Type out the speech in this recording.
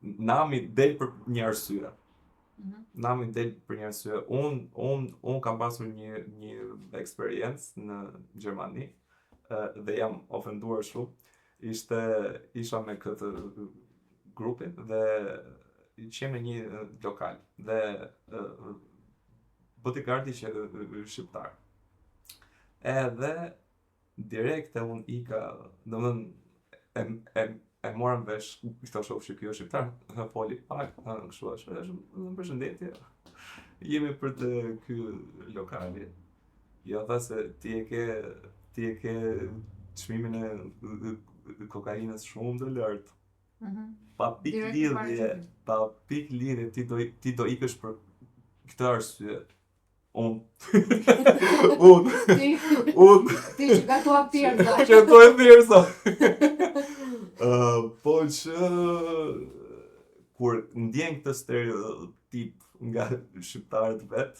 Nami del për një arsye. Nami del për një arsye. Unë kam pasur një eksperiencë në Gjermani dhe jam ofenduar shumë. Isha me këtë grupin dhe qem në një lokal dhe bodyguardi që shqiptar. Edhe direkt unë ika, domethënë e morëm vesh, kështu shoh që ky është shqiptar, foli pak, kështu është, përshëndetje. Jemi për të ky lokali. Jo tha se ti e ke çmimin e kokainës shumë të lartë. Pa pikë lidhje, ti do ikësh për këtë arsye. Ti që gatua thjerza. Që to e thjerza. Po që kur ndjen këtë stereotip nga shqiptarët vet,